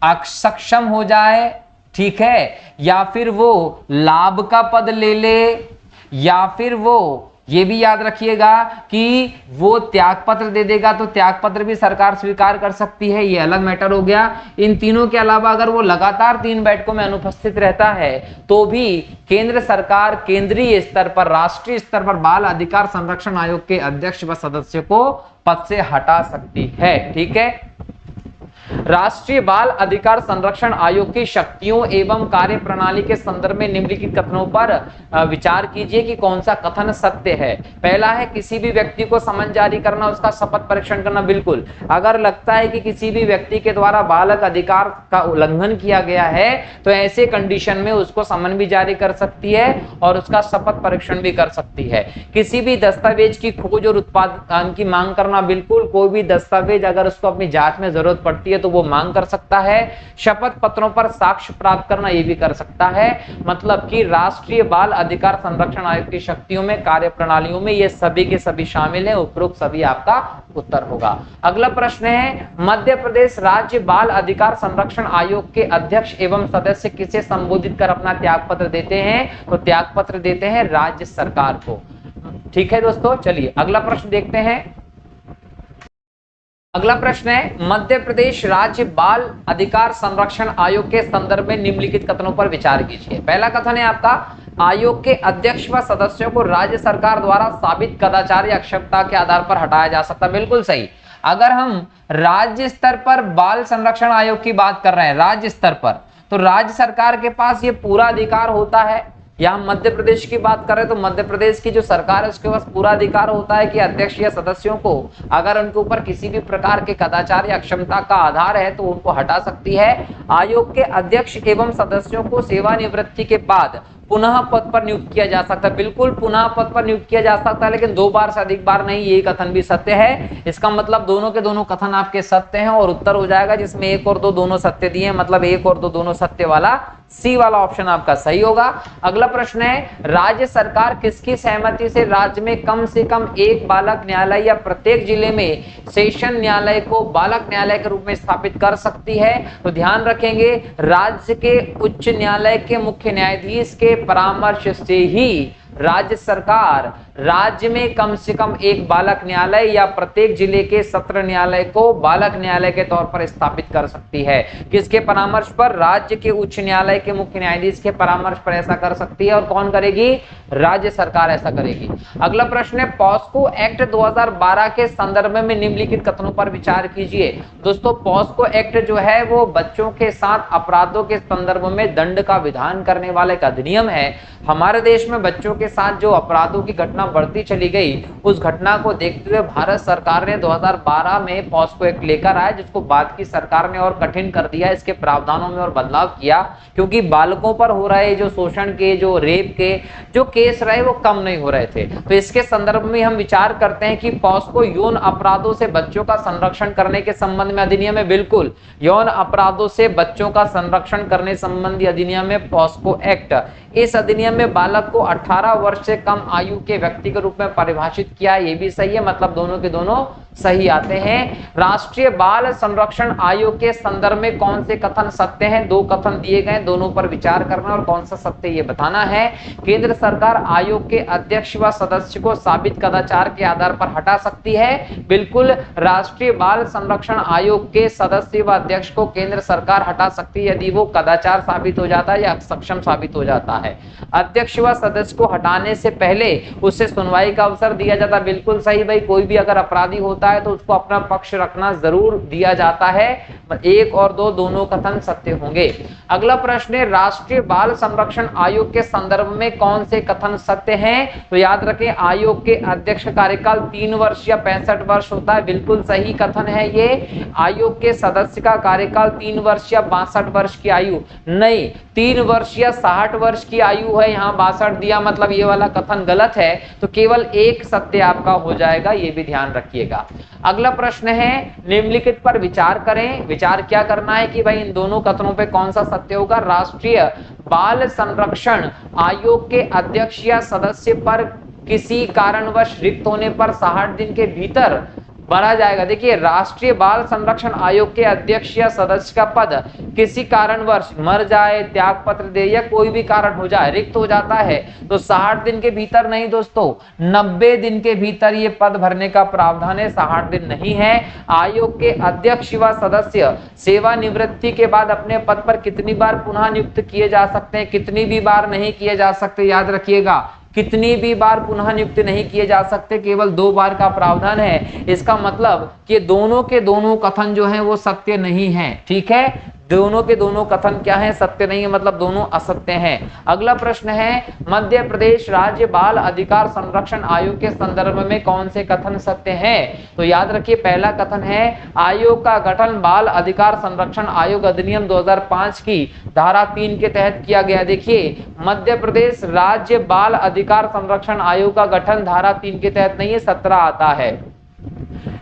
अक्षम हो जाए, ठीक है, या फिर वो लाभ का पद ले ले, या फिर वो ये भी याद रखिएगा कि वो त्यागपत्र दे देगा तो त्यागपत्र भी सरकार स्वीकार कर सकती है, ये अलग मैटर हो गया। इन तीनों के अलावा अगर वो लगातार 3 बैठकों में अनुपस्थित रहता है तो भी केंद्र सरकार केंद्रीय स्तर पर, राष्ट्रीय स्तर पर बाल अधिकार संरक्षण आयोग के अध्यक्ष व सदस्य को पद से हटा सकती है। ठीक है, राष्ट्रीय बाल अधिकार संरक्षण आयोग की शक्तियों एवं कार्य प्रणाली के संदर्भ में निम्नलिखित कथनों पर विचार कीजिए कि कौन सा कथन सत्य है। पहला है, किसी भी व्यक्ति को समन जारी करना, उसका शपथ परीक्षण करना। बिल्कुल, अगर लगता है कि किसी भी व्यक्ति के द्वारा बालक अधिकार का उल्लंघन किया गया है तो ऐसे कंडीशन में उसको समन भी जारी कर सकती है और उसका शपथ परीक्षण भी कर सकती है। किसी भी दस्तावेज की खोज और उत्पादन की मांग करना, बिल्कुल कोई भी दस्तावेज अगर उसको अपनी जांच में जरूरत पड़ती है तो वो मांग कर सकता है। शपथ पत्रों पर साक्ष्य प्राप्त करना, ये भी कर सकता है। मतलब कि राष्ट्रीय बाल अधिकार संरक्षण आयोग की शक्तियों में, कार्य प्रणालियों में ये सभी के सभी शामिल हैं। उपरोक्त सभी आपका उत्तर होगा। अगला प्रश्न है, मध्य प्रदेश राज्य बाल अधिकार संरक्षण आयोग के अध्यक्ष एवं सदस्य किसे संबोधित कर अपना त्यागपत्र देते हैं, तो त्यागपत्र देते हैं राज्य सरकार को। ठीक है दोस्तों, चलिए अगला प्रश्न देखते हैं। अगला प्रश्न है, मध्य प्रदेश राज्य बाल अधिकार संरक्षण आयोग के संदर्भ में निम्नलिखित कथनों पर विचार कीजिए। पहला कथन है आपका, आयोग के अध्यक्ष व सदस्यों को राज्य सरकार द्वारा साबित कदाचार या अक्षमता के आधार पर हटाया जा सकता है। बिल्कुल सही। अगर हम राज्य स्तर पर बाल संरक्षण आयोग की बात कर रहे हैं, राज्य स्तर पर, तो राज्य सरकार के पास ये पूरा अधिकार होता है। या हम मध्य प्रदेश की बात करें तो मध्य प्रदेश की जो सरकार है उसके पास पूरा अधिकार होता है कि अध्यक्ष या सदस्यों को अगर उनके ऊपर किसी भी प्रकार के कदाचार या अक्षमता का आधार है तो उनको हटा सकती है। आयोग के अध्यक्ष एवं सदस्यों को सेवानिवृत्ति के बाद पुनः पद पर नियुक्त किया जा सकता है। बिल्कुल पुनः पद पर नियुक्त किया जा सकता है, लेकिन 2 बार से अधिक बार नहीं। ये कथन भी सत्य है। इसका मतलब दोनों के दोनों कथन आपके सत्य हैं और उत्तर हो जाएगा जिसमें 1 और 2 दोनों सत्य दिए, मतलब 1 और 2 दोनों सत्य वाला सी वाला ऑप्शन आपका सही होगा। अगला प्रश्न है, राज्य सरकार किसकी सहमति से राज्य में कम से कम एक बालक न्यायालय या प्रत्येक जिले में सेशन न्यायालय को बालक न्यायालय के रूप में स्थापित कर सकती है? तो ध्यान रखेंगे, राज्य के उच्च न्यायालय के मुख्य न्यायाधीश के परामर्श से ही राज्य सरकार राज्य में कम से कम एक बालक न्यायालय या प्रत्येक जिले के सत्र न्यायालय को बालक न्यायालय के तौर पर स्थापित कर सकती है। किसके परामर्श पर? राज्य के उच्च न्यायालय के मुख्य न्यायाधीश के परामर्श पर ऐसा कर सकती है। और कौन करेगी? राज्य सरकार ऐसा करेगी। अगला प्रश्न है, पॉस्को एक्ट 2012 के संदर्भ में निम्नलिखित कथनों पर विचार कीजिए। दोस्तों, पॉस्को एक्ट जो है वो बच्चों के साथ अपराधों के संदर्भ में दंड का विधान करने वाला एक अधिनियम है। हमारे देश में बच्चों के के साथ जो अपराधों की घटना बढ़ती चली गई, उस घटना को देखते हुए भारत सरकार ने 2012 में पॉस्को एक्ट लेकर आया, जिसको बाद की सरकार ने और कठिन कर दिया, इसके प्रावधानों में और बदलाव किया, क्योंकि बालकों पर हो रहे जो शोषण के, जो रेप के जो केस रहे वो कम नहीं हो रहे थे। तो इसके संदर्भ में हम विचार करते हैं कि पॉस्को यौन अपराधों से बच्चों का संरक्षण करने के संबंध में अधिनियम है, बिल्कुल यौन अपराधों से बच्चों का संरक्षण करने संबंधी अधिनियम है पॉस्को एक्ट। इस अधिनियम में बालक को 18 वर्ष से कम आयु के व्यक्ति के रूप में परिभाषित किया, ये भी सही है, मतलब दोनों के दोनों सही आते हैं। राष्ट्रीय बाल संरक्षण आयोग के संदर्भ में कौन से कथन सत्य हैं? दो कथन दिए गए, दोनों पर विचार करना और कौन सा सत्य ये बताना है। केंद्र सरकार आयोग के अध्यक्ष व सदस्य को साबित कदाचार के आधार पर हटा सकती है, बिल्कुल राष्ट्रीय बाल संरक्षण आयोग के सदस्य व अध्यक्ष को केंद्र सरकार हटा सकती है यदि वो कदाचार साबित हो जाता है या सक्षम साबित हो जाता है। अध्यक्ष व सदस्य को हटाने से पहले उससे सुनवाई का अवसर दिया जाता, बिल्कुल सही भाई, कोई भी अगर अपराधी होता है तो उसको अपना पक्ष रखना जरूर दिया जाता है। एक और दो दोनों कथन सत्य होंगे। अगला प्रश्न है, राष्ट्रीय बाल संरक्षण आयोग के संदर्भ में कौन से कथन सत्य हैं? तो याद रखें, आयोग के अध्यक्ष का कार्यकाल 3 वर्ष या 65 वर्ष होता है, बिल्कुल सही कथन है ये। आयोग के सदस्य का कार्यकाल 3 वर्ष या 62 वर्ष की आयु नहीं, 3 वर्ष या 60 वर्ष की आयु है, यहाँ 62 दिया, मतलब ये वाला कथन गलत है। तो केवल एक सत्य आपका हो जाएगा, ये भी ध्यान रखिएगा। अगला प्रश्न है, निम्नलिखित पर विचार करें। विचार क्या करना है कि भाई इन दोनों कथनों पे कौन सा सत्य होगा। राष्ट्रीय बाल संरक्षण आयोग के अध्यक्ष या सदस्य पर किसी कारणवश रिक्त होने पर 60 दिन के भीतर भरा जाएगा। देखिए, राष्ट्रीय बाल संरक्षण आयोग के अध्यक्ष या सदस्य का पद किसी कारणवश मर जाए, त्याग पत्र दे या कोई भी कारण हो जाए, रिक्त हो जाता है, तो 60 दिन के भीतर नहीं दोस्तों, 90 दिन के भीतर ये पद भरने का प्रावधान है, 60 दिन नहीं है। आयोग के अध्यक्ष व सदस्य सेवानिवृत्ति के बाद अपने पद पर कितनी बार पुनः नियुक्त किए जा सकते हैं? कितनी भी बार नहीं किए जा सकते, याद रखिएगा, कितनी भी बार पुनः नियुक्त नहीं किए जा सकते, केवल 2 बार का प्रावधान है। इसका मतलब कि दोनों के दोनों कथन जो हैं वो सत्य नहीं है, ठीक है, दोनों के दोनों कथन क्या है? सत्य नहीं है, मतलब दोनों असत्य हैं। अगला प्रश्न है, मध्य प्रदेश राज्य बाल अधिकार संरक्षण आयोग के संदर्भ में कौन से कथन सत्य हैं? तो याद रखिए, पहला कथन है, आयोग का गठन बाल अधिकार संरक्षण आयोग अधिनियम 2005 की धारा 3 के तहत किया गया। देखिए, मध्य प्रदेश राज्य बाल अधिकार संरक्षण आयोग का गठन धारा 3 के तहत नहीं है, 17 आता है।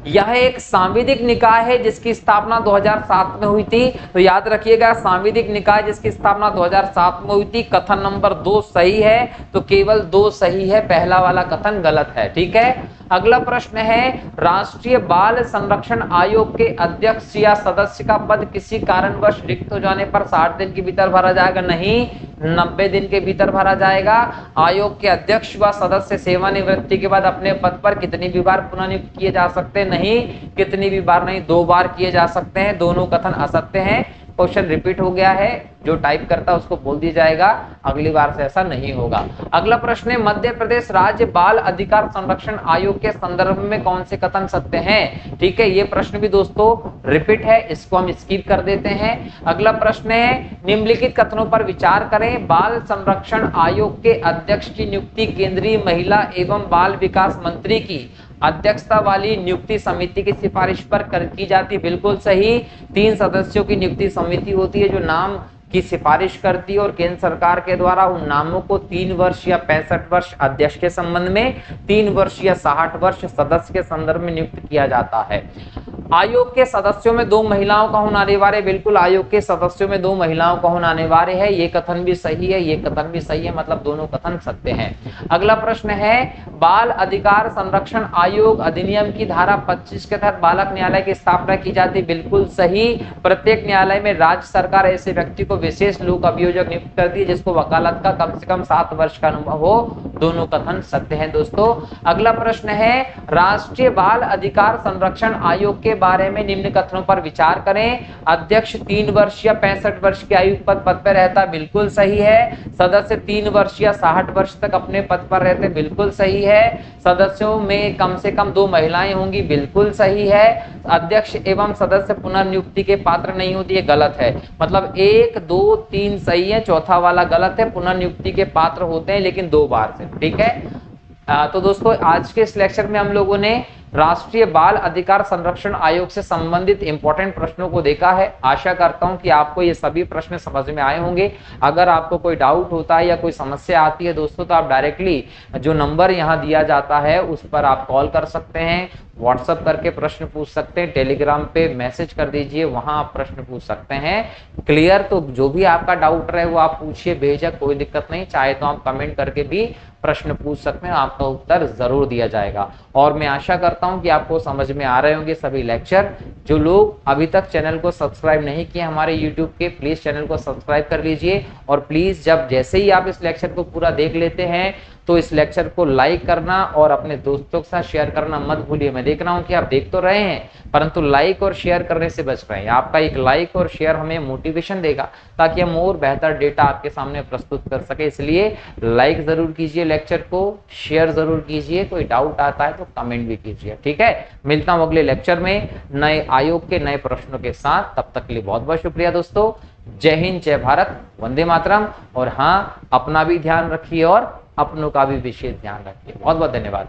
यह एक सांविधिक निकाय है जिसकी स्थापना 2007 में हुई थी, तो याद रखिएगा, सांविधिक निकाय जिसकी स्थापना 2007 में हुई थी। कथन नंबर 2 सही है, तो केवल 2 सही है, पहला वाला कथन गलत है, ठीक है। अगला प्रश्न है, राष्ट्रीय बाल संरक्षण आयोग के अध्यक्ष या सदस्य का पद किसी कारणवश रिक्त हो जाने पर 60 दिन के भीतर भरा जाएगा? नहीं, 90 दिन के भीतर भरा जाएगा। आयोग के अध्यक्ष व सदस्य सेवानिवृत्ति के बाद अपने पद पर कितनी भी बार पुनः नियुक्त किए जा सकते हैं? नहीं, कितनी भी बार नहीं, 2 बार किए जा सकते हैं। दोनों कथन असत्य हैं। क्वेश्चन रिपीट हो गया है, जो टाइप करता है उसको बोल दिया जाएगा, अगली बार से ऐसा नहीं होगा। अगला प्रश्न है, मध्य प्रदेश राज्य बाल अधिकार संरक्षण आयोग के संदर्भ में कौन से कथन सत्य हैं? ठीक है, ये प्रश्न भी दोस्तों रिपीट है, इसको हम स्किप कर देते हैं। अगला प्रश्न है, निम्नलिखित कथनों पर विचार करें। बाल संरक्षण आयोग के अध्यक्ष की नियुक्ति केंद्रीय महिला एवं बाल विकास मंत्री की अध्यक्षता वाली नियुक्ति समिति की सिफारिश पर की जाती, बिल्कुल सही। 3 सदस्यों की नियुक्ति समिति होती है जो नाम की सिफारिश करती है और केंद्र सरकार के द्वारा उन नामों को 3 वर्ष या 65 वर्ष अध्यक्ष के संबंध में, 3 वर्ष या 60 वर्ष सदस्य के संदर्भ में नियुक्त किया जाता है। आयोग के सदस्यों में 2 महिलाओं का होना अनिवार्य, बिल्कुल आयोग के सदस्यों में 2 महिलाओं का होना अनिवार्य है, ये कथन भी सही है, ये कथन भी सही है, मतलब दोनों कथन सत्य हैं। अगला प्रश्न है, बाल अधिकार संरक्षण आयोग अधिनियम की धारा 25 के तहत बालक न्यायालय की स्थापना की जाती, बिल्कुल सही। प्रत्येक न्यायालय में राज्य सरकार ऐसे व्यक्ति को विशेष लोक अभियोजक नियुक्त करती है जिसको वकालत का कम से कम 7 वर्ष का अनुभव हो, दोनों कथन सत्य हैं दोस्तों। अगला प्रश्न है, राष्ट्रीय बाल अधिकार संरक्षण आयोग के बारे में निम्न कथनों पर विचार करें। अध्यक्ष 3 वर्ष या 65 वर्ष की आयु पद पर रहता, बिल्कुल सही है। सदस्य 3 वर्ष या 60 वर्ष तक अपने पद पर रहते, बिल्कुल सही है। सदस्यों में कम से कम 2 महिलाएं होंगी, बिल्कुल सही है। अध्यक्ष एवं सदस्य पुनर्नियुक्ति के पात्र नहीं होती है, गलत है। मतलब 1, 2, 2 3 सही है, चौथा वाला गलत है। पुनर्नियुक्ति के पात्र होते हैं लेकिन 2 बार से, ठीक है। तो दोस्तों आज के इस लेक्चर में हम लोगों ने राष्ट्रीय बाल अधिकार संरक्षण आयोग से संबंधित इंपॉर्टेंट प्रश्नों को देखा है। आशा करता हूं कि आपको ये सभी प्रश्न समझ में आए होंगे। अगर आपको कोई डाउट होता है या कोई समस्या आती है दोस्तों, तो आप डायरेक्टली जो नंबर यहाँ दिया जाता है उस पर आप कॉल कर सकते हैं, व्हाट्सएप करके प्रश्न पूछ सकते हैं, टेलीग्राम पे मैसेज कर दीजिए, वहां आप प्रश्न पूछ सकते हैं। क्लियर, तो जो भी आपका डाउट रहे वो आप पूछिए बेझिझक, कोई दिक्कत नहीं। चाहे तो आप कमेंट करके भी प्रश्न पूछ सकते हैं, आपका उत्तर जरूर दिया जाएगा। और मैं आशा करता हूं कि आपको समझ में आ रहे होंगे सभी लेक्चर। जो लोग अभी तक चैनल को सब्सक्राइब नहीं किए हमारे यूट्यूब के, प्लीज चैनल को सब्सक्राइब कर लीजिए। और प्लीज जैसे ही आप इस लेक्चर को पूरा देख लेते हैं तो इस लेक्चर को लाइक करना और अपने दोस्तों के साथ शेयर करना मत भूलिए। मैं देख रहा हूं कि आप देख तो रहे हैं परंतु लाइक और शेयर करने से बच रहे हैं। आपका एक लाइक और शेयर हमें मोटिवेशन देगा ताकि हम और बेहतर डेटा आपके सामने प्रस्तुत कर सके। इसलिए लाइक जरूर कीजिए, लेक्चर को शेयर जरूर कीजिए, कोई डाउट आता है तो कमेंट भी कीजिए, ठीक है। मिलता हूं अगले लेक्चर में नए आयोग के नए प्रश्नों के साथ। तब तक के लिए बहुत बहुत शुक्रिया दोस्तों। जय हिंद, जय भारत, वंदे मातरम। और हाँ, अपना भी ध्यान रखिए और अपनों का भी विशेष ध्यान रखिए। बहुत बहुत धन्यवाद।